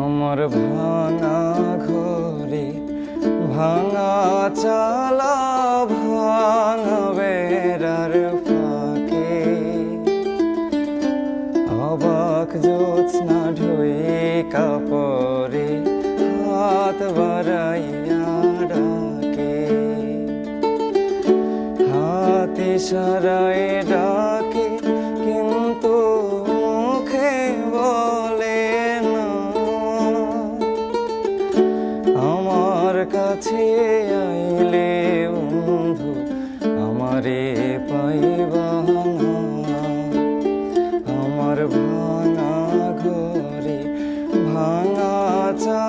আমার ভাঙা ঘরে ভাঙা চালা ভাঙা বেড়ার ফাঁকে অবাক জ্যোৎস্না ঢুয়ে কাপড়ে হাত বাড়াইয়া ডাকে, হাত ইশারায় ডাকে কিন্তু মুখে বলে না। আমার কাছে আইলে বন্ধু আমারে পাইবা না। আমার ভাঙা ঘরে ভাঙা চা